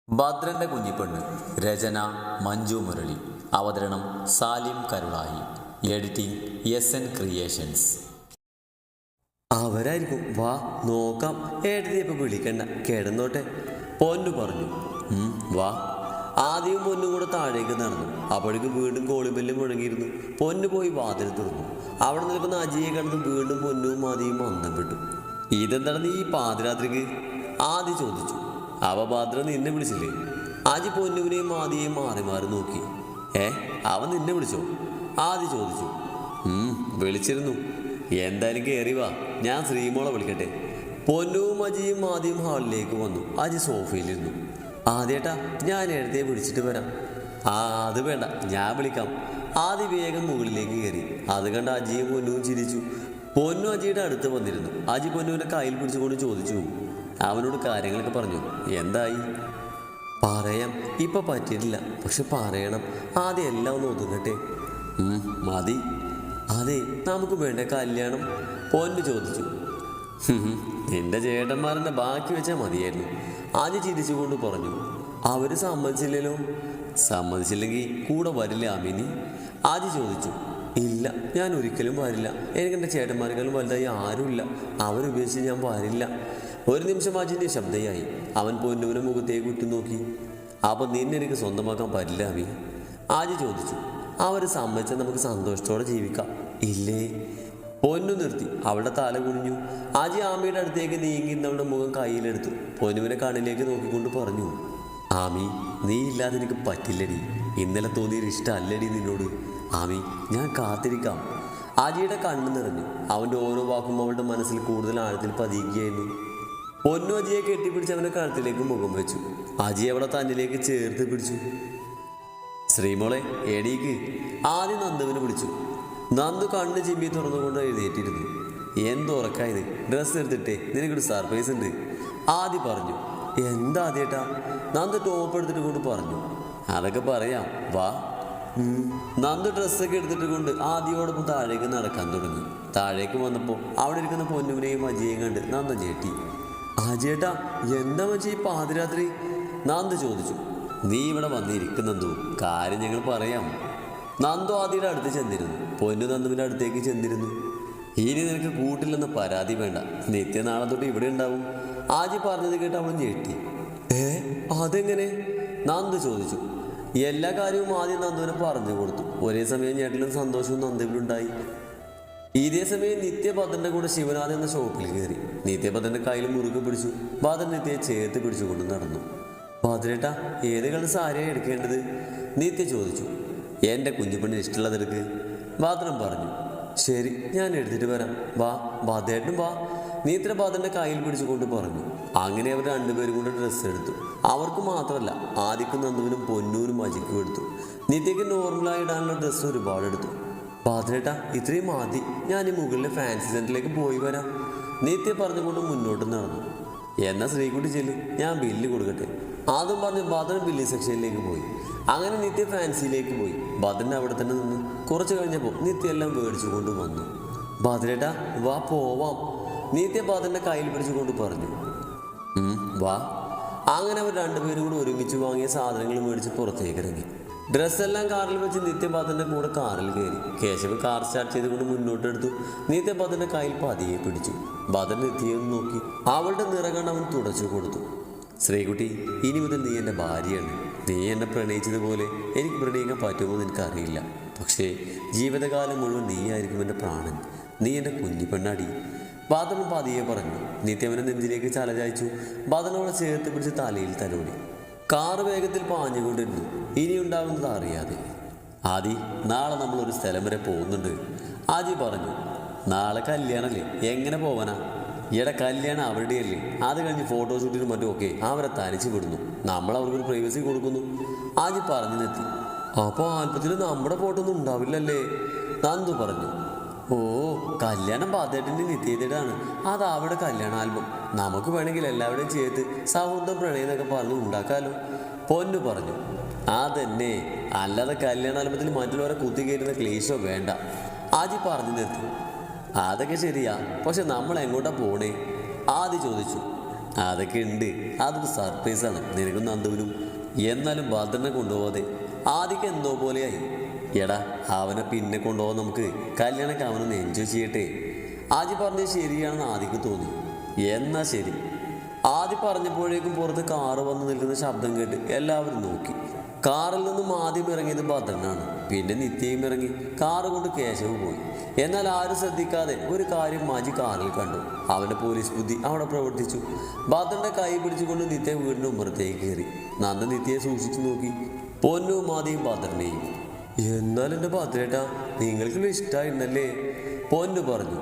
ഭദ്രന്റെ കുഞ്ഞിപ്പെണ്ണ്. രചന മഞ്ജു മുരളി. അവതരണം Salim Karulai. Editing SN creations. അവരായിരിക്കും. വാ നോക്കാം. ഏട്ടനെ ഇപ്പം വിളിക്കണ്ട, കിടന്നോട്ടെ. പൊന്നു പറഞ്ഞു. വാ. ആദ്യം പൊന്നും കൂടെ താഴേക്ക് നടന്നു. അപ്പോഴേക്കും വീണ്ടും കോളിബെല്ല് മുഴങ്ങിയിരുന്നു. പൊന്നു പോയി വാതിൽ തുറന്നു. അവിടെ നിൽക്കുന്ന അജിയെ കണ്ടു വീണ്ടും പൊന്നും ആദ്യം മന്ദം വിട്ടു. ഇതെന്താണ് നീ ഈ പാതിരാത്രിക്ക്? ആദ്യം ചോദിച്ചു. അവ ഭദ്ര നിന്നെ വിളിച്ചില്ലേ? ആജി പൊന്നുവിനെയും ആദ്യയും മാറി മാറി നോക്കി. അവൻ നിന്നെ വിളിച്ചോ? ആദ്യം ചോദിച്ചു. വിളിച്ചിരുന്നു. എന്തായാലും കയറി വാ, ഞാൻ ശ്രീമോളെ വിളിക്കട്ടെ. പൊന്നുവും അജിയും ആദ്യം ഹാളിലേക്ക് വന്നു. അജി സോഫയിലിരുന്നു. ആദ്യേട്ടാ, ഞാൻ എഴുതേ വിളിച്ചിട്ട് വരാം. അത് വേണ്ട, ഞാൻ വിളിക്കാം. ആദ്യ വേഗം മുകളിലേക്ക് കയറി. അത് കണ്ട് അജിയും പൊന്നുവും ചിരിച്ചു. പൊന്നു അജിയുടെ അടുത്ത് വന്നിരുന്നു. അജി പൊന്നുവിനെ കയ്യിൽ പിടിച്ചുകൊണ്ട് ചോദിച്ചു. അവനോട് കാര്യങ്ങളൊക്കെ പറഞ്ഞു. എന്തായി? പറയാം, ഇപ്പൊ പറ്റിയിട്ടില്ല, പക്ഷെ പറയണം. ആദ്യം എല്ലാം ഒന്ന് ഒതുങ്ങട്ടെ. മതി. അതെ, നമുക്ക് വേണ്ട കല്യാണം? പൊന്നു ചോദിച്ചു. നിന്റെ ചേട്ടന്മാരെന്നെ ബാക്കി വെച്ചാൽ മതിയായിരുന്നു. ആദ്യം ചിരിച്ചുകൊണ്ട് പറഞ്ഞു. അവര് സമ്മതിച്ചില്ലല്ലോ? സമ്മതിച്ചില്ലെങ്കിൽ കൂടെ വരില്ല അമിനി? ആദ്യം ചോദിച്ചു. ഇല്ല, ഞാൻ ഒരിക്കലും വരില്ല. എനിക്കെൻ്റെ ചേട്ടന്മാരെക്കാളും വലുതായി ആരുമില്ല. അവരുപേക്ഷിച്ച് ഞാൻ വരില്ല. ഒരു നിമിഷം അജിൻ്റെ ശബ്ദയായി. അവൻ പൊന്നുവിനെ മുഖത്തേക്ക് ഉറ്റുനോക്കി. അപ്പം നിന്നെ എനിക്ക് സ്വന്തമാക്കാൻ പറ്റില്ല അമി? ആജി ചോദിച്ചു. അവർ സമ്മതിച്ചാൽ നമുക്ക് സന്തോഷത്തോടെ ജീവിക്കാം, ഇല്ലേ? പൊന്നു നിർത്തി. അവളുടെ തല കുനിഞ്ഞു. ആജി ആമിയുടെ അടുത്തേക്ക് നീങ്ങിയിരുന്നവളുടെ മുഖം കയ്യിലെടുത്തു. പൊന്നുവിനെ കണ്ണിലേക്ക് നോക്കിക്കൊണ്ട് പറഞ്ഞു. ആമി, നീ ഇല്ലാതെ എനിക്ക് പറ്റില്ലടി. ഇന്നലെ തോന്നിയൊരു ഇഷ്ടമല്ലടി നിന്നോട്. ആമി, ഞാൻ കാത്തിരിക്കാം. ആജിയുടെ കണ്ണ് നിറഞ്ഞു. അവൻ്റെ ഓരോ വാക്കും അവളുടെ മനസ്സിൽ കൂടുതൽ ആഴത്തിൽ പതിയുകയായിരുന്നു. പൊന്നു അജിയെ കെട്ടിപ്പിടിച്ച് അവൻ്റെ കഴുത്തിലേക്ക് മുഖം വെച്ചു. അജി അവളെ തന്നിലേക്ക് ചേർത്ത് പിടിച്ചു. ശ്രീമോളെ, എണീക്ക്. ആദ്യം നന്ദുവിനെ വിളിച്ചു. നന്ദു കണ്ണ് ചിമ്മി തുറന്നുകൊണ്ട് എഴുന്നേറ്റിരുന്നു. എന്തുറക്കായത്? ഡ്രസ്സ് എടുത്തിട്ടേ, നിനക്കൊരു സർപ്രൈസ് ഉണ്ട്. ആദ്യം പറഞ്ഞു. എന്താ ആദ്യേട്ടാ? നന്ദു ടോപ്പ് എടുത്തിട്ട് കൊണ്ട് പറഞ്ഞു. അതൊക്കെ പറയാം, വാ. നന്ദു ഡ്രസ്സൊക്കെ എടുത്തിട്ട് കൊണ്ട് ആദ്യയോടൊപ്പം താഴേക്ക് നടക്കാൻ തുടങ്ങി. താഴേക്ക് വന്നപ്പോൾ അവിടെ ഇരിക്കുന്ന പൊന്നുവിനെയും അജിയെയും കണ്ട് നന്ദു ഞെട്ടി. അജേട്ടാ, എന്താ മച്ചി ഈ പാതിരാത്രി? നന്ദു ചോദിച്ചു. നീ ഇവിടെ വന്നിരിക്കുന്നതു കാര്യം ഞങ്ങൾ പറയാം. നന്ദു ആദ്യയുടെ അടുത്ത് ചെന്നിരുന്നു. പൊന്നു നന്ദുവിൻ്റെ അടുത്തേക്ക് ചെന്നിരുന്നു. ഇനി നിനക്ക് കൂട്ടില്ലെന്ന പരാതി വേണ്ട. നിത്യ നാളെ തൊട്ട് ഇവിടെ ഉണ്ടാവും. ആജി പറഞ്ഞത് കേട്ട് അവൾ ഞെട്ടി. അതെങ്ങനെ? നന്ദു ചോദിച്ചു. എല്ലാ കാര്യവും ആദ്യം നന്ദുവിനെ പറഞ്ഞു കൊടുത്തു. ഒരേ സമയം ഞെട്ടലും സന്തോഷവും നന്ദുവിലുണ്ടായി. ഇതേ സമയം നിത്യ ഭദ്രന്റെ കൂടെ ശിവനാഥ് എന്ന ഷോപ്പിൽ കയറി. നിത്യ ഭദ്രന്റെ കയ്യിൽ മുറുകെ പിടിച്ചു. ഭദ്രൻ നിത്യയെ ചേർത്ത് പിടിച്ചുകൊണ്ട് നടന്നു. ഭദ്രേട്ടാ, ഏത് കളർ സാരിയാണ് എടുക്കേണ്ടത്? നിത്യ ചോദിച്ചു. എൻ്റെ കുഞ്ഞുപെണ്ണിന് ഇഷ്ടമുള്ളതെടുക്ക്. ഭദ്രൻ പറഞ്ഞു. ശരി, ഞാൻ എടുത്തിട്ട് വരാം. വാ, ഭദ്രേട്ടനും വാ. നിത്യ ഭദ്രന്റെ കയ്യിൽ പിടിച്ചുകൊണ്ട് പറഞ്ഞു. അങ്ങനെ അവർ രണ്ടുപേരും കൂടെ ഡ്രസ്സ് എടുത്തു. അവർക്ക് മാത്രമല്ല, ആദിക്കും നന്ദുവിനും പൊന്നൂരും അജിക്കും എടുത്തു. നിത്യയ്ക്ക് നോർമലായി ഇടാനുള്ള ഡ്രസ്സ് ഒരുപാട് എടുത്തു. ഭദ്രേട്ടാ, ഇത്രയും മതി. ഞാൻ ഈ മുകളിലെ ഫാൻസി സെന്ററിലേക്ക് പോയി വരാം. നിത്യ പറഞ്ഞുകൊണ്ട് മുന്നോട്ട് നടന്നു. എന്നാൽ ശ്രീകുട്ടി ചെല്ലു, ഞാൻ ബില്ല് കൊടുക്കട്ടെ. ആദ്യം പറഞ്ഞ് ഭദ്രൻ ബില്ലിംഗ് സെക്ഷനിലേക്ക് പോയി. അങ്ങനെ നിത്യ ഫാൻസിയിലേക്ക് പോയി. ഭദ്രൻ അവിടെ തന്നെ നിന്നു. കുറച്ച് കഴിഞ്ഞപ്പോൾ നിത്യ എല്ലാം മേടിച്ചുകൊണ്ട് വന്നു. ഭദ്രേട്ടാ, വാ പോവാം. നിത്യ ഭദ്രന്റെ കയ്യിൽ പിടിച്ചുകൊണ്ട് പറഞ്ഞു. വാ. അങ്ങനെ അവർ രണ്ടുപേരും കൂടി ഒരുമിച്ച് വാങ്ങിയ സാധനങ്ങൾ മേടിച്ച് പുറത്തേക്ക് ഇറങ്ങി. ഡ്രസ്സെല്ലാം കാറിൽ വെച്ച് നിത്യഭദ്രന്റെ കൂടെ കാറിൽ കയറി. കേശവ് കാർ സ്റ്റാർട്ട് ചെയ്തുകൊണ്ട് മുന്നോട്ടെടുത്തു. നിത്യഭദ്രന്റെ കയ്യിൽ പതിയെ പിടിച്ചു. ഭദ്രൻ നിത്യയെ നോക്കി. അവളുടെ നിറകണ്ട് അവൻ തുടച്ചു കൊടുത്തു. ശ്രീകുട്ടി, ഇനി മുതൽ നീ എൻ്റെ ഭാര്യയാണ്. നീ എന്നെ പ്രണയിച്ചതുപോലെ എനിക്ക് പ്രണയിക്കാൻ പറ്റുമോ എന്ന് എനിക്കറിയില്ല. പക്ഷേ ജീവിതകാലം മുഴുവൻ നീയായിരിക്കും എൻ്റെ പ്രാണൻ. നീ എൻ്റെ കുഞ്ഞു പെണ്ണാടി. ഭദ്രൻ പതിയെ പറഞ്ഞു. നിത്യവനെ നെഞ്ചിലേക്ക് ചലചായ്ച്ചു. ഭദ്രൻ അവളെ ചേർത്ത് പിടിച്ച് തലയിൽ തലോടി. കാറ് വേഗത്തിൽ പാഞ്ഞുകൊണ്ടിരുന്നു. ഇനി ഉണ്ടാവുന്നത് അറിയാതെ. ആദി, നാളെ നമ്മളൊരു സ്ഥലം വരെ പോകുന്നുണ്ട്. ആജി പറഞ്ഞു. നാളെ കല്യാണമല്ലേ, എങ്ങനെ പോവാനാ? ഈയിടെ കല്യാണം അവരുടെയല്ലേ. അത് കഴിഞ്ഞ് ഫോട്ടോഷൂട്ടിനും മറ്റും ഒക്കെ അവരെ തനിച്ച് വിടുന്നു. നമ്മൾ അവർക്കൊരു പ്രൈവസി കൊടുക്കുന്നു. ആജി പറഞ്ഞു നിർത്തി. അപ്പോൾ ആൽബത്തിൽ നമ്മുടെ ഫോട്ടോ ഒന്നും ഉണ്ടാവില്ലല്ലേ? നന്ദു പറഞ്ഞു. ഓ, കല്യാണം പാത്തേട്ടിൻ്റെ നിത്യേതയാണ്. അത് അവിടെ കല്യാണ ആൽബം. നമുക്ക് വേണമെങ്കിൽ എല്ലാവരുടെയും ചേർത്ത് സൗഹൃദം പ്രണയം എന്നൊക്കെ പറഞ്ഞ് ഉണ്ടാക്കാമല്ലോ. പൊന്നു പറഞ്ഞു. അതന്നെ, അല്ലാതെ കല്യാണ ആൽബത്തിൽ മറ്റുള്ളവരെ കുത്തിക്കയറ്റുന്ന ക്ലേശോ വേണ്ട. ആജി പറഞ്ഞു നിർത്തി. അതൊക്കെ ശരിയാ, പക്ഷെ നമ്മൾ എങ്ങോട്ടാ പോണേ? ആദ്യം ചോദിച്ചു. അതൊക്കെ ഉണ്ട്, അതൊരു സർപ്രൈസാണ് നിനക്കും നന്ദുവിനും. എന്നാലും ഭദ്രനെ കൊണ്ടുപോകാതെ ആദ്യമൊക്കെ എന്തോ പോലെയായി. എടാ അവനെ പിന്നെ കൊണ്ടുപോകാൻ നമുക്ക് കല്യാണമൊക്കെ അവനൊന്ന് എൻജോയ് ചെയ്യട്ടെ. ആദ്യം പറഞ്ഞത് ശരിയാണെന്ന് ആദ്യക്ക് തോന്നി. എന്നാ ശരി. ആദ്യം പറഞ്ഞപ്പോഴേക്കും പുറത്ത് കാറ് വന്ന് നിൽക്കുന്ന ശബ്ദം കേട്ട് എല്ലാവരും നോക്കി. കാറിൽ നിന്നും ആദ്യം ഇറങ്ങിയത് ഭദ്രനാണ്. പിന്നെ നിത്യയും ഇറങ്ങി കാറ് കൊണ്ട് കേശവ് പോയി. എന്നാൽ ആരും ശ്രദ്ധിക്കാതെ ഒരു കാര്യം മാജി കാറിൽ കണ്ടു. അവൻ്റെ പോലീസ് ബുദ്ധി അവിടെ പ്രവർത്തിച്ചു. ഭദ്രന്റെ കൈ പിടിച്ചുകൊണ്ട് നിത്യ വീടിൻ്റെ ഉമ്മറത്തേക്ക് കയറി. നന്ദ നിത്യയെ സൂക്ഷിച്ചു നോക്കി. പൊന്നും ആദ്യം ഭദ്രനെയും. എന്നാൽ എൻ്റെ ഭദ്രേട്ടാ നിങ്ങൾക്കുള്ള ഇഷ്ടമായിരുന്നല്ലേ? പൊന്നു പറഞ്ഞു.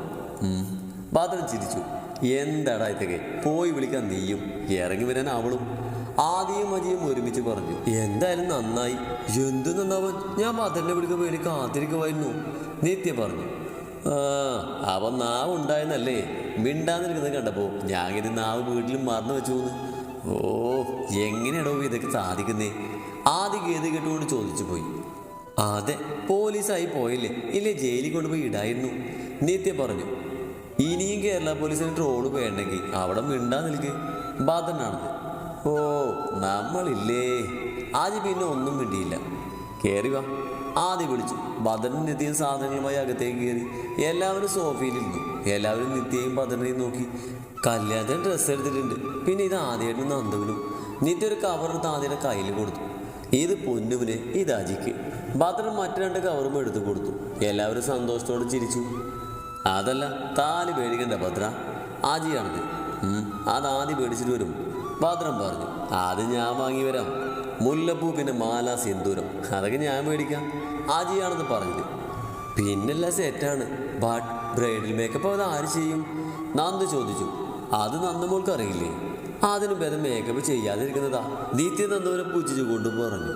ഭദ്രൻ ചിരിച്ചു. എന്താടാ ഇതൊക്കെ, പോയി വിളിക്കാൻ നീയും ഇറങ്ങി വരാൻ അവളും. ആദ്യം മജിയും ഒരുമിച്ച് പറഞ്ഞു. എന്തായാലും നന്നായി. എന്ത് നന്നാവാൻ, ഞാൻ ഭദ്രനെ വിളിക്കാൻ വേണ്ടി കാത്തിരിക്കുമായിരുന്നു. നിത്യ പറഞ്ഞു. അവൻ നാവ് ഉണ്ടായെന്നല്ലേ മിണ്ടാന്നിരിക്കുന്നത് കണ്ടപ്പോൾ ഞാൻ ഇത് നാവ് വീട്ടിലും മറന്നു വെച്ചു എന്ന്. ഓ എങ്ങനെയാണോ ഇതൊക്കെ സാധിക്കുന്നേ? ആദ്യം ഗേത് കേട്ടുകൊണ്ട് ചോദിച്ചു പോയി. അതെ, പോലീസായി പോയില്ലേ, ഇല്ലേ ജയിലിൽ കൊണ്ടുപോയി ഇടായിരുന്നു. നിത്യ പറഞ്ഞു. ഇനിയും കേരള പോലീസിന് ട്രോള് വേണ്ടെങ്കിൽ അവിടെ മിണ്ടാ നിൽക്ക്. ഭദ്രനാണത്. ഓ നമ്മളില്ലേ. ആദ്യം പിന്നെ ഒന്നും മിണ്ടിയില്ല. കയറി വാ ആദ്യം വിളിച്ചു. ഭദ്രൻ നിത്യയും സാധനങ്ങളുമായി അകത്തേക്ക് കയറി. എല്ലാവരും സോഫയിലിരുന്നു. എല്ലാവരും നിത്യയും ഭദ്രനെയും നോക്കി. കല്യാണത്തിന് ഡ്രസ്സ് എടുത്തിട്ടുണ്ട്. പിന്നെ ഇത് ആദ്യമായിട്ട് നന്ദുവിനും. നിത്യ ഒരു കവറെടുത്ത് ആദ്യയുടെ കയ്യിൽ കൊടുത്തു. ഇത് പൊന്നുവിന്, ഇത് അജിക്ക്. ഭദ്രൻ മറ്റു 2 കവറും എടുത്തു കൊടുത്തു. എല്ലാവരും സന്തോഷത്തോടെ ചിരിച്ചു. അതല്ല, താലി പേടിക്കണ്ട ഭദ്ര, ആജിയാണത്. അതാദ്യം പേടിച്ചിട്ട് വരും. ഭദ്രൻ പറഞ്ഞു. അത് ഞാൻ വാങ്ങി വരാം. മുല്ലപ്പൂ പിന്നെ മാല സിന്ദൂരം അതൊക്കെ ഞാൻ മേടിക്കാം. ആജിയാണെന്ന് പറഞ്ഞത്. പിന്നെല്ലാം സെറ്റാണ്. ബട്ട് ബ്രൈഡൽ മേക്കപ്പ് അത് ആര് ചെയ്യും? നന്ദു ചോദിച്ചു. അത് നന്ദമോൾക്ക് അറിയില്ലേ? അതിന് ഭേദം മേക്കപ്പ് ചെയ്യാതിരിക്കുന്നതാ. നിത്യ നന്ദുവിനെ പുച്ഛിച്ചു കൊണ്ട് പറഞ്ഞു.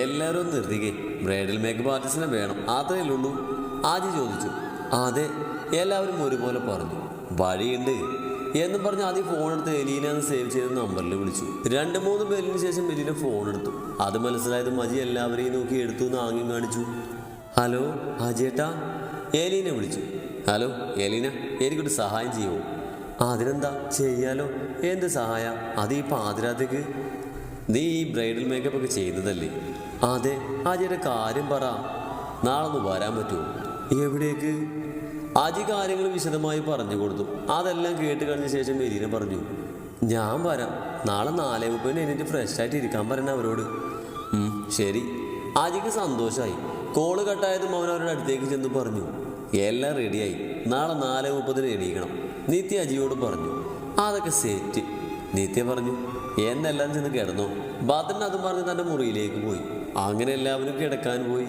എല്ലാവരും നിർത്തിക്കേ, ബ്രൈഡൽ മേക്കപ്പ് ആർട്ടിസ്റ്റിനെ വേണം, അത്രയേ ഉള്ളൂ. ആജി ചോദിച്ചു. അതെ, എല്ലാവരും ഒരുപോലെ പറഞ്ഞു. വഴിയുണ്ട് എന്നും പറഞ്ഞ് ആദ്യം ഫോണെടുത്ത് എലീന എന്ന് സേവ് ചെയ്ത നമ്പറിൽ വിളിച്ചു. 2-3 പേരിന് ശേഷം എലീന ഫോൺ എടുത്തു. അത് മനസ്സിലായത് മജി എല്ലാവരെയും നോക്കി എടുത്തു എന്ന് ആംഗ്യം കാണിച്ചു. ഹലോ അജേട്ടാ, എലീന വിളിച്ചു. ഹലോ എലീന, എനിക്കൊരു സഹായം ചെയ്യുമോ? അതിനെന്താ, ചെയ്യാലോ. എന്ത് സഹായം? അത് ഈ പാതിരാത്തേക്ക് നീ ഈ ബ്രൈഡൽ മേക്കപ്പ് ഒക്കെ ചെയ്യുന്നതല്ലേ? അതെ. അജയുടെ കാര്യം പറ. നാളെ ഒന്ന് വരാൻ പറ്റുമോ? എവിടേക്ക്? അജി കാര്യങ്ങൾ വിശദമായി പറഞ്ഞു കൊടുത്തു. അതെല്ലാം കേട്ട് കഴിഞ്ഞ ശേഷം എലീന പറഞ്ഞു. ഞാൻ വരാം. നാളെ 4:30 എണീറ്റ് ഫ്രഷായിട്ട് ഇരിക്കാൻ പറയണ അവരോട്. ശരി. അജിക്ക് സന്തോഷമായി. കോള് കട്ടായതും അവൻ അവരുടെ അടുത്തേക്ക് ചെന്ന് പറഞ്ഞു. എല്ലാം റെഡിയായി, നാളെ 4:30 എണീക്കണം. നിത്യ അജിയോട് പറഞ്ഞു. അതൊക്കെ സെറ്റ്. നിത്യ പറഞ്ഞു. എന്നെല്ലാം ചെന്ന് കിടന്നോ? ഭദ്രൻ അതും പറഞ്ഞ് തൻ്റെ മുറിയിലേക്ക് പോയി. അങ്ങനെ എല്ലാവരും കിടക്കാൻ പോയി.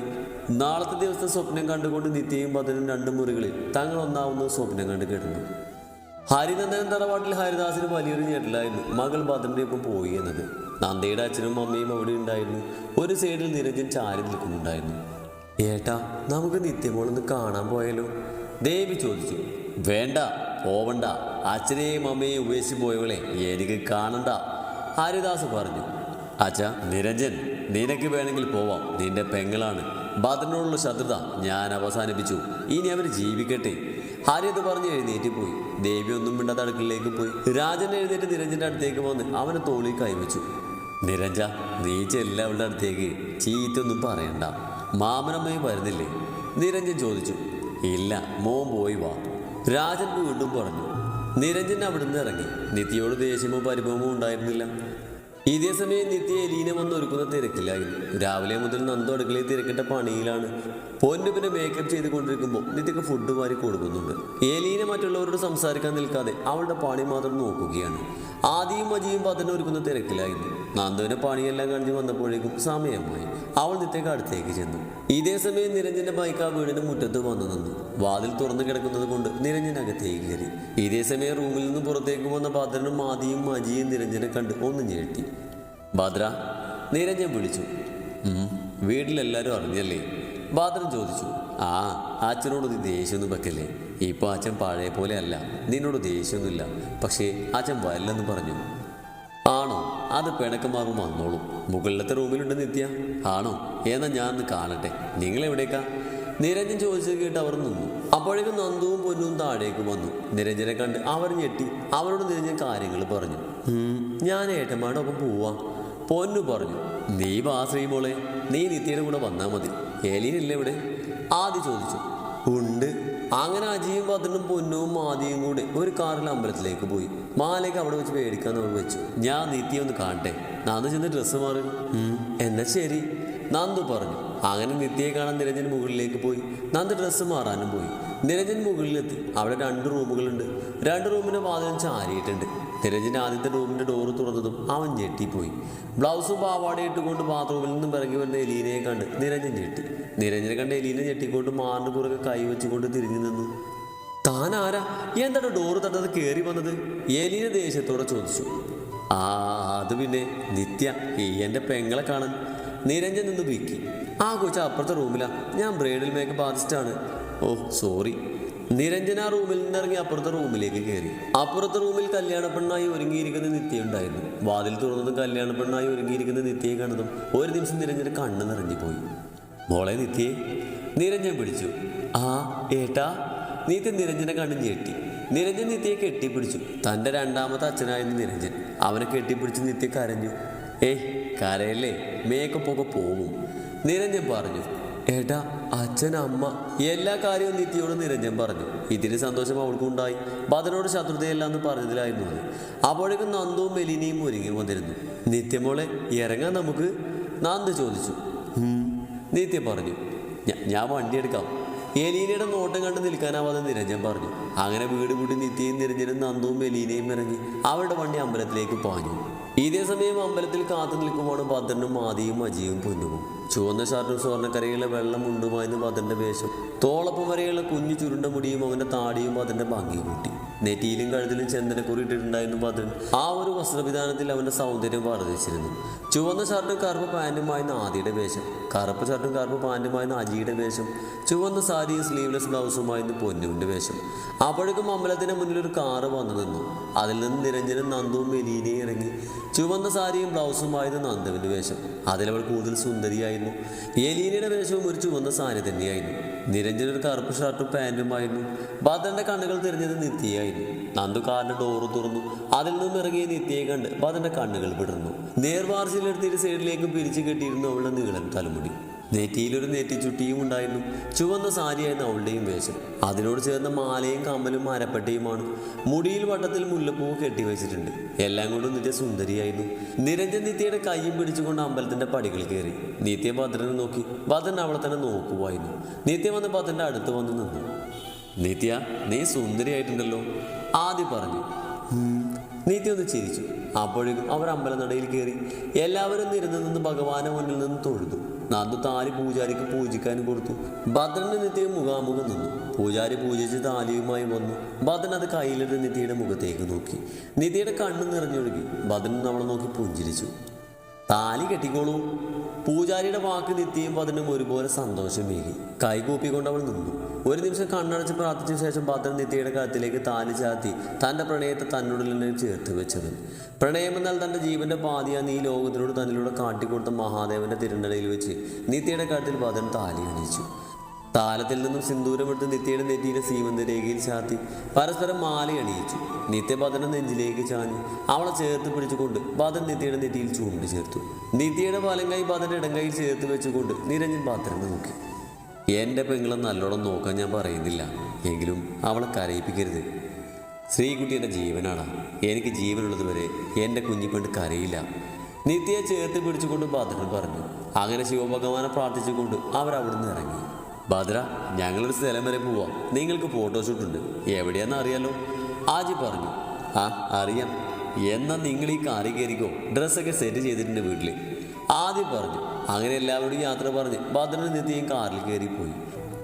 നാളത്തെ ദിവസത്തെ സ്വപ്നം കണ്ടുകൊണ്ട് നിത്യയും ഭദ്രനും 2 മുറികളിൽ തങ്ങൾ ഒന്നാവുന്നത് സ്വപ്നം കണ്ട് കിടന്നു. ഹരിനന്ദനൻ തറവാട്ടിൽ ഹരിദാസിന് വലിയൊരു ഞെട്ടലായിരുന്നു മകൾ ഭദ്രൻ്റെ ഒപ്പം പോയി എന്നത്. നന്ദയുടെ അച്ഛനും അമ്മയും അവിടെ ഉണ്ടായിരുന്നു. ഒരു സൈഡിൽ നിരഞ്ജൻ ചാരി നിൽക്കുന്നുണ്ടായിരുന്നു. ഏട്ടാ, നമുക്ക് നിത്യമോളൊന്ന് കാണാൻ പോയാലോ? ദേവി ചോദിച്ചു. വേണ്ട, പോവണ്ട. അച്ഛനെയും അമ്മയെയും ഉപേക്ഷിച്ച് പോയവളെ എനിക്ക് കാണണ്ട, ഹരിദാസ് പറഞ്ഞു. അച്ഛാ, നിരഞ്ജൻ, നിനക്ക് വേണമെങ്കിൽ പോവാം. നിന്റെ പെങ്ങളാണ്. ഭദ്രനോടുള്ള ശത്രുത ഞാൻ അവസാനിപ്പിച്ചു. ഇനി അവർ ജീവിക്കട്ടെ. ഹരിത് പറഞ്ഞ് എഴുന്നേറ്റ് പോയി. ദേവി ഒന്നും മിണ്ടാത്ത അടുക്കളയിലേക്ക് പോയി. രാജൻ എഴുന്നേറ്റ് നിരഞ്ജൻ്റെ അടുത്തേക്ക് വന്ന് അവനെ തോളിൽ കൈവച്ചു. നിരഞ്ജ, നീ ചെല്ലവളുടെ അടുത്തേക്ക് ചീത്തൊന്നും പറയണ്ട. മാമനമ്മയും വരുന്നില്ലേ? നിരഞ്ജൻ ചോദിച്ചു. ഇല്ല, മോൻ പോയി വാ, രാജൻ വീണ്ടും പറഞ്ഞു. നിരഞ്ജൻ അവിടുന്ന് ഇറങ്ങി. നിത്യയോട് ദേഷ്യമോ പരിഭവമോ ഉണ്ടായിരുന്നില്ല. ഇതേ സമയം നിത്യ എലീന വന്ന് ഒരുക്കുന്ന തിരക്കിലായിരുന്നു. രാവിലെ മുതൽ നന്ദു അടുക്കളയിൽ തിരക്കിട്ട പണിയിലാണ്. പൊന്നു പിന്നെ മേക്കപ്പ് ചെയ്തുകൊണ്ടിരിക്കുമ്പോൾ നിത്യക്ക് ഫുഡ് വാരി കൊടുക്കുന്നുണ്ട്. എലീന മറ്റുള്ളവരോട് സംസാരിക്കാൻ നിൽക്കാതെ അവളുടെ പണി മാത്രം നോക്കുകയാണ്. ആദിയും മജിയും ഭദ്രനെ ഒരുക്കുന്ന തിരക്കിലായിരുന്നു. നന്ദുവിന്റെ പണിയെല്ലാം കഴിഞ്ഞ് വന്നപ്പോഴേക്കും സമയമായി. അവൾ നിത്യക്ക് അടുത്തേക്ക് ചെന്നു. ഇതേ സമയം നിരഞ്ജന്റെ ബൈക്ക് ആ വീടിന്റെ മുറ്റത്ത് വന്നു നിന്നു. വാതിൽ തുറന്നു കിടക്കുന്നത് കൊണ്ട് നിരഞ്ജൻ അകത്തേക്ക് കയറി. ഇതേ സമയം റൂമിൽ നിന്ന് പുറത്തേക്ക് വന്ന ഭദ്രനും ആദിയും മജിയും നിരഞ്ജനെ കണ്ട് ഒന്ന് ഞെട്ടി. ഭദ്ര, നിരഞ്ജൻ വിളിച്ചു. വീട്ടിലെല്ലാവരും അറിഞ്ഞല്ലേ? ഭദ്രൻ ചോദിച്ചു. ആ, അച്ഛനോട് നീ ദേഷ്യമൊന്നും വെക്കല്ലേ. ഇപ്പോൾ അച്ഛൻ പഴയ പോലെ അല്ല. നിന്നോട് ദേഷ്യമൊന്നുമില്ല. പക്ഷേ അച്ഛൻ വരില്ലെന്ന് പറഞ്ഞു. ആണോ? അത് പിണക്കമാകും, വന്നോളൂ. മുകളിലത്തെ റൂമിലുണ്ട് നിത്യ. ആണോ? എന്നാൽ ഞാൻ ഒന്ന് കാണട്ടെ. നിങ്ങളെവിടേക്കാ? നിരഞ്ജൻ ചോദിച്ചത് കേട്ട് അവർ നിന്നു. അപ്പോഴേക്കും നന്ദുവും പൊന്നും താഴേക്ക് വന്നു. നിരഞ്ജനെ കണ്ട് അവർ ഞെട്ടി. അവരോട് നിരഞ്ജൻ കാര്യങ്ങൾ പറഞ്ഞു. ഞാൻ ഏട്ടന്മാരുടെ ഒപ്പം പോവാ, പൊന്നു പറഞ്ഞു. നീ വാ ശ്രീമോളെ, നീ നിത്യയുടെ കൂടെ വന്നാൽ മതി. ഏലീനല്ലേ ഇവിടെ? ആദി ചോദിച്ചു. ഉണ്ട്. അങ്ങനെ അജിയും ഭദ്രനും പൊന്നവും ആദിയും കൂടെ ഒരു കാറിൽ അമ്പലത്തിലേക്ക് പോയി. മാലയ്ക്ക് അവിടെ വെച്ച് മേടിക്കാന്ന് അവർ വെച്ചു. ഞാൻ നിത്യ ഒന്ന് കാണട്ടെ. നന്ദു ചെന്ന് ഡ്രസ്സ് മാറി. എന്നാ ശരി, നന്ദു പറഞ്ഞു. അങ്ങനെ നിത്യയെ കാണാൻ നിരഞ്ജൻ മുകളിലേക്ക് പോയി. നന്ദു ഡ്രസ്സ് മാറാനും പോയി. നിരഞ്ജൻ മുകളിലെത്തി. അവിടെ 2 റൂമുകളുണ്ട്. 2 റൂമിന്റെ വാതിലും ചാരിയിട്ടുണ്ട്. നിരഞ്ജൻ ആദ്യത്തെ റൂമിന്റെ ഡോറ് തുറന്നതും അവൻ ഞെട്ടിപ്പോയി. ബ്ലൗസും പാവാടയും ഇട്ടുകൊണ്ട് ബാത്റൂമിൽ നിന്നും ഇറങ്ങി വരുന്ന എലീനയെ കണ്ട് നിരഞ്ജൻ ഞെട്ടി. നിരഞ്ജനെ കണ്ട് എലീനെ ഞെട്ടിക്കൊണ്ട് മാറിന് പുറകെ കൈ വെച്ചുകൊണ്ട് തിരിഞ്ഞു നിന്നു. താൻ ആരാ? എന്താണ് ഡോറ് തട്ടത് കയറി വന്നത്? എലീന ദേഷ്യത്തോടെ ചോദിച്ചു. അത് പിന്നെ നിത്യ, എൻ്റെ പെങ്ങളെ കാണാൻ. നിരഞ്ജൻ നിന്ന് വീക്കി. ആ കൊച്ച അപ്പുറത്തെ റൂമിലാ. ഞാൻ ബ്രൈഡൽ മേക്കപ്പ് ആർട്ടിസ്റ്റാണ്. ഓ സോറി. നിരഞ്ജൻ ആ റൂമിൽ നിന്നിറങ്ങി അപ്പുറത്തെ റൂമിലേക്ക് കയറി. അപ്പുറത്തെ റൂമിൽ കല്യാണ പെണ്ണായി ഒരുങ്ങിയിരിക്കുന്ന നിത്യ ഉണ്ടായിരുന്നു. വാതിൽ തുറന്നതും കല്യാണ പെണ്ണായി ഒരുങ്ങിയിരിക്കുന്ന നിത്യയെ കണ്ടതും ഒരു നിമിഷം നിരഞ്ജന് കണ്ണ് നിറഞ്ഞുപോയി. മോളെ നിത്യയെ, നിരഞ്ജൻ പിടിച്ചു. ഏട്ടാ. നിത്യ നിരഞ്ജനെ കണ്ട് ഞെട്ടി. നിരഞ്ജൻ നിത്യയെ കെട്ടിപ്പിടിച്ചു. തൻ്റെ 2ാമത്തെ അച്ഛനായിരുന്നു നിരഞ്ജൻ. അവനെ കെട്ടിപ്പിടിച്ച് നിത്യ കരഞ്ഞു. കരയല്ലേ, മേക്കപ്പൊക്കെ പോകും, നിരഞ്ജൻ പറഞ്ഞു. ഏട്ടാ, അച്ഛൻ, അമ്മ, എല്ലാ കാര്യവും നിത്യയോട് നിരഞ്ജൻ പറഞ്ഞു. ഇതിന് സന്തോഷം അവൾക്കുണ്ടായി. ഭദ്രനോട് ശത്രുതയല്ലാന്ന് പറഞ്ഞതിലായിരുന്നു അത്. അപ്പോഴേക്കും നന്ദുവും മെലിനയും ഒരുങ്ങി വന്നിരുന്നു. നിത്യമോളെ, ഇറങ്ങാൻ നമുക്ക്? നന്ദു ചോദിച്ചു. നിത്യ പറഞ്ഞു. ഞാൻ വണ്ടി എടുക്കാം. എലീനയുടെ നോട്ടം കണ്ട് നിൽക്കാനാവാതെ നിരഞ്ജൻ പറഞ്ഞു. അങ്ങനെ വീട് കൂട്ടി നിത്യയും നിരഞ്ജനും നന്ദുവും മെലീനയും ഇറങ്ങി അവരുടെ വണ്ടി അമ്പലത്തിലേക്ക് പാഞ്ഞു. ഇതേ സമയം അമ്പലത്തിൽ കാത്തു നിൽക്കുമ്പോൾ ഭദ്രനും ആദിയും അജിയും പൊന്നുവും. ചുവന്ന ഷർട്ടും സ്വർണ്ണക്കരയിലെ വെള്ളം മുണ്ടുമായിരുന്നു ഭദ്രന്റെ വേഷം. തോളപ്പം വരെയുള്ള കുഞ്ഞു ചുരുണ്ട മുടിയും അവന്റെ താടിയും ഭദ്രന്റെ ഭംഗി കൂട്ടി. നെറ്റിയിലും കഴുത്തിലും ചന്ദനക്കുറി ഇട്ടിട്ടുണ്ടായിരുന്നു ഭദ്രൻ. ആ ഒരു വസ്ത്രവിധാനത്തിൽ അവന്റെ സൗന്ദര്യം വർദ്ധിച്ചിരുന്നു. ചുവന്ന ഷർട്ടും കറുപ്പ് പാൻറ്റുമായിരുന്നു ആദിയുടെ വേഷം. കറുപ്പ് ഷർട്ടും കറുപ്പ് പാൻറ്റുമായിരുന്നു അജിയുടെ വേഷം. ചുവന്ന സാരിയും സ്ലീവ്ലെസ് ബ്ലൗസുമായിരുന്നു പൊന്നുവിന്റെ വേഷം. അപ്പോഴേക്കും അമ്പലത്തിന് മുന്നിൽ ഒരു കാറ് വന്നു നിന്നു. അതിൽ നിന്ന് നിരഞ്ജനും നന്ദുവും മെലീനയും ഇറങ്ങി. ചുവന്ന സാരിയും ബ്ലൗസുമായിരുന്നു നന്ദുവിന്റെ വേഷം. അതിലവൾ കൂടുതൽ സുന്ദരിയായിരുന്നു. എലീനയുടെ വേഷവും ഒരു ചുവന്ന സാരി തന്നെയായിരുന്നു. നിരഞ്ജൻ ഒരു കറുപ്പ് ഷർട്ടും പാൻറ്റുമായിരുന്നു. ഭദ്രന്റെ കണ്ണുകൾ തിരിഞ്ഞത് നിത്യയായിരുന്നു. നന്ദു കാറിന്റെ ഡോറ് തുറന്നു. അതിൽ നിന്നും ഇറങ്ങിയ നിത്യയെ കണ്ട് ഭദ്രന്റെ കണ്ണുകൾ വിടർന്നു. നേർവാർച്ചയിലെടുത്തിട്ട് സൈഡിലേക്കും പിരിച്ചു കെട്ടിയിരുന്നു അവളുടെ നീളൻ തലമുടി. നെറ്റിയിലൊരു നെറ്റിച്ചുട്ടിയും ഉണ്ടായിരുന്നു. ചുവന്ന സാരിയായിരുന്നു അവളുടെയും വേഷം. അതിനോട് ചേർന്ന മാലയും കമ്മലും അരപ്പട്ടയുമാണ്. മുടിയിൽ വട്ടത്തിൽ മുല്ലപ്പൂവ് കെട്ടിവെച്ചിട്ടുണ്ട്. എല്ലാം കൊണ്ടും നിത്യ സുന്ദരിയായിരുന്നു. നിരഞ്ജൻ നിത്യയുടെ കൈയും പിടിച്ചുകൊണ്ട് അമ്പലത്തിന്റെ പടികൾ കയറി. നിത്യ ഭദ്രനെ നോക്കി. ഭദ്രൻ അവളെ തന്നെ നോക്കുവായിരുന്നു. നിത്യ വന്ന് ഭദ്രന്റെ അടുത്ത് വന്ന് നിന്നു. നിത്യ, നീ സുന്ദരിയായിട്ടുണ്ടല്ലോ, ആദി പറഞ്ഞു. നിത്യ ഒന്ന് ചിരിച്ചു. അപ്പോഴേക്കും അവർ അമ്പലനടയിൽ കയറി. എല്ലാവരും നിരന്നു നിന്ന് ഭഗവാനെ മുന്നിൽ നിന്ന് തൊഴുതു. നന്ദു താലി പൂജാരിക്ക് പൂജിക്കാൻ കൊടുത്തു. ഭദ്രന് നിത്യയും മുഖാമുഖം നിന്നു. പൂജാരി പൂജിച്ച് താലിയുമായി വന്നു. ഭദ്രൻ അത് കയ്യിലെടുത്ത് നിത്യയുടെ മുഖത്തേക്ക് നോക്കി. നിത്യയുടെ കണ്ണ് നിറഞ്ഞൊഴുകി. ഭദ്രൻ അവളെ നോക്കി പുഞ്ചിരിച്ചു. താലി കെട്ടിക്കോളൂ. പൂജാരിയുടെ വാക്ക് നിത്യയും ഭദ്രനും ഒരുപോലെ സന്തോഷമേകി. കൈകൂപ്പിക്കൊണ്ട് അവൾ നിന്നു. ഒരു നിമിഷം കണ്ണടച്ച് പ്രാർത്ഥിച്ച ശേഷം ഭദ്രൻ നിത്യയുടെ കഴുത്തിലേക്ക് താലി ചാർത്തി തൻ്റെ പ്രണയത്തെ തന്നോടിൽ തന്നെ ചേർത്ത് വെച്ചത്. പ്രണയമെന്നാൽ തൻ്റെ ജീവന്റെ പാതിയാന്ന് ഈ ലോകത്തിനോട് തന്നിലൂടെ കാട്ടിക്കൊടുത്ത മഹാദേവന്റെ തിരുനടയിൽ വെച്ച് നിത്യയുടെ കഴുത്തിൽ ഭദ്രൻ താലി അണിയിച്ചു. താലത്തിൽ നിന്നും സിന്ദൂരമെടുത്ത് നിത്യയുടെ നെറ്റിയിലെ സീമന്ത രേഖയിൽ ചാർത്തി പരസ്പരം മാല അണിയിച്ചു. നിത്യ ഭദ്രന്റെ നെഞ്ചിലേക്ക് ചാഞ്ഞു. അവളെ ചേർത്ത് പിടിച്ചുകൊണ്ട് ഭദ്രൻ നിത്യയുടെ നെറ്റിയിൽ ചൂണ്ടി ചേർത്തു. നിത്യയുടെ വലങ്കൈ ഭദ്രന്റെ ഇടങ്കൈയിൽ ചേർത്ത് വെച്ചുകൊണ്ട് നിരഞ്ജൻ ഭദ്രനെ നോക്കി. എൻ്റെ പെങ്ങളെ നല്ലോണം നോക്കാൻ ഞാൻ പറയുന്നില്ല, എങ്കിലും അവളെ കരയിപ്പിക്കരുത്. ശ്രീകുട്ടി എൻ്റെ ജീവനാണ്. എനിക്ക് ജീവനുള്ളത് വരെ എൻ്റെ കുഞ്ഞിപ്പെട്ട് കരയില്ല. നിത്യയെ ചേർത്ത് പിടിച്ചുകൊണ്ട് ഭദ്രൻ പറഞ്ഞു. അങ്ങനെ ശിവഭഗവാനെ പ്രാർത്ഥിച്ചുകൊണ്ട് അവരവിടുന്ന് ഇറങ്ങി. ഭദ്ര, ഞങ്ങളൊരു സ്ഥലം വരെ പോവാം. നിങ്ങൾക്ക് ഫോട്ടോഷൂട്ടുണ്ട്. എവിടെയാണെന്ന് അറിയാലോ, ആജി പറഞ്ഞു. അറിയാം. എന്നാൽ നിങ്ങൾ ഈ കാറി കയറിക്കോ. ഡ്രസ്സൊക്കെ സെറ്റ് ചെയ്തിട്ടുണ്ട് വീട്ടിൽ, ആദ്യം പറഞ്ഞു. അങ്ങനെ എല്ലാവരോടും യാത്ര പറഞ്ഞ് ഭദ്രനും നിത്യയും കാറിൽ കയറിപ്പോയി.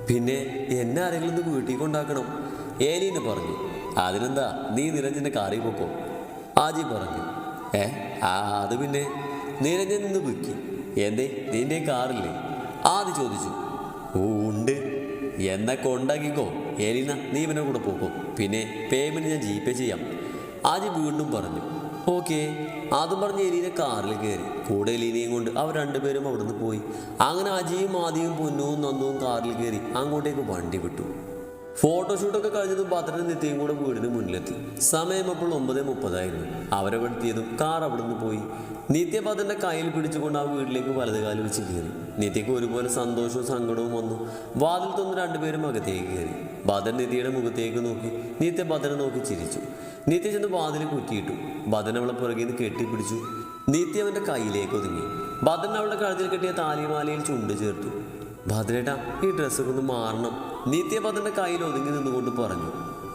പിന്നെ എന്നെ ആരെങ്കിലും ഒന്ന് വീട്ടിൽ കൊണ്ടാക്കണം, ഏലീനെ പറഞ്ഞു. അതിനെന്താ, നീ നിരഞ്ജൻ്റെ കാറിൽ പോക്കോ, ആജി പറഞ്ഞു. അത് പിന്നെ നിരഞ്ജൻ നിന്ന് വിക്കി. എന്തേ, നിന്റെ കാറില്ലേ, ആദ്യ ചോദിച്ചു. ഉണ്ട്. എന്നാ കൊണ്ടാക്കിക്കോ ഏലീന, നീ ഇവനെ കൂടെ പോക്കോ. പിന്നെ പേയ്മെൻറ്റ് ഞാൻ GPay ചെയ്യാം, ആജി വീണ്ടും പറഞ്ഞു. ഓക്കെ. അതും പറഞ്ഞ് എലീന കാറിൽ കയറി. കൂടെ എലീനയും കൊണ്ട് അവർ രണ്ടുപേരും അവിടുന്ന് പോയി. അങ്ങനെ അജിയും ആദിയും പൊന്നുവും നന്ദുവും കാറിൽ കയറി അങ്ങോട്ടേക്ക് വണ്ടി വിട്ടു. ഫോട്ടോഷൂട്ടൊക്കെ കഴിഞ്ഞതും ഭദ്രനും നിത്യയും കൂടെ വീടിന് മുന്നിലെത്തി. സമയം അപ്പോൾ 9:30 അവരവിടെ എത്തിയതും കാർ അവിടുന്ന് പോയി. നിത്യ ഭദ്രന്റെ കയ്യിൽ പിടിച്ചുകൊണ്ട് ആ വീട്ടിലേക്ക് വലതുകാലം വെച്ച് കയറി. നിത്യക്ക് ഒരുപോലെ സന്തോഷവും സങ്കടവും വന്നു. വാതിൽ തുറന്ന് രണ്ടുപേരും അകത്തേക്ക് കയറി. ഭദ്രൻ നിത്യയുടെ മുഖത്തേക്ക് നോക്കി. നിത്യ ഭദ്രനെ നോക്കി ചിരിച്ചു. നിത്യ ചെന്ന് വാതിൽ കുറ്റിയിട്ടു. ഭദ്രൻ അവളെ പുറകിൽ നിന്ന് കെട്ടിപ്പിടിച്ചു. നിത്യ അവന്റെ കയ്യിലേക്ക് ഒതുങ്ങി. ഭദ്രൻ അവളുടെ കഴുത്തിൽ കെട്ടിയ താലിമാലയിൽ ചുണ്ട് ചേർത്തു. ഭദ്രേട്ടാ, ഈ ഡ്രസ്സൊക്കെ ഒന്ന് മാറണം. നിത്യ ഭദ്രന്റെ കയ്യിൽ ഒതുങ്ങി നിന്നുകൊണ്ട് പറഞ്ഞു.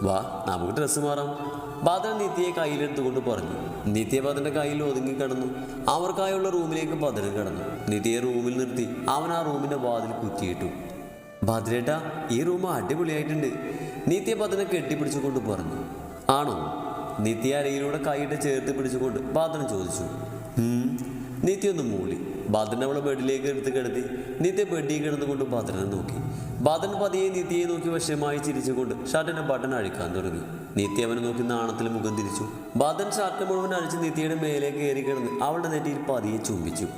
വാ, നമുക്ക് ഡ്രസ്സ് മാറാം. ഭദ്രൻ നിത്യയെ കയ്യിലെടുത്തുകൊണ്ട് പറഞ്ഞു. നിത്യ ഭദ്രന്റെ കയ്യിൽ ഒതുങ്ങി കിടന്നു. അവർക്കായുള്ള റൂമിലേക്ക് ഭദ്രൻ കിടന്നു. നിത്യയെ റൂമിൽ നിർത്തി അവൻ ആ റൂമിന്റെ വാതിൽ കുറ്റിയിട്ടു. ഭദ്രേട്ടാ, ഈ റൂം അടിപൊളിയായിട്ടുണ്ട്. നിത്യ ഭദ്രനെ കെട്ടിപ്പിടിച്ചുകൊണ്ട് പറഞ്ഞു. ആണോ? നിത്യ അരയിലൂടെ കൈയിട്ട് ചേർത്ത് പിടിച്ചുകൊണ്ട് ഭദ്രൻ ചോദിച്ചു. നിത്യ ഒന്ന് മൂളി. ഭദ്രൻ അവളെ ബെഡിലേക്ക് എടുത്ത് കിടത്തി. നിത്യ ബെഡിൽ കിടന്നുകൊണ്ട് ഭദ്രനെ നോക്കി. ഭദ്രൻ പതിയെ നിത്യയെ നോക്കി വശമായി ചിരിച്ചുകൊണ്ട് ഷർട്ടിന്റെ ബട്ടൺ അഴിക്കാൻ തുടങ്ങി. നിത്യ അവനെ നോക്കി നാണത്തിൽ മുഖം തിരിച്ചു. ഭദ്രൻ ഷർട്ട് മുഴുവൻ അഴിച്ച് നിത്യയുടെ മേലെ കയറി കിടന്ന് അവളുടെ നെറ്റിയിൽ പതിയെ ചുംബിച്ചു.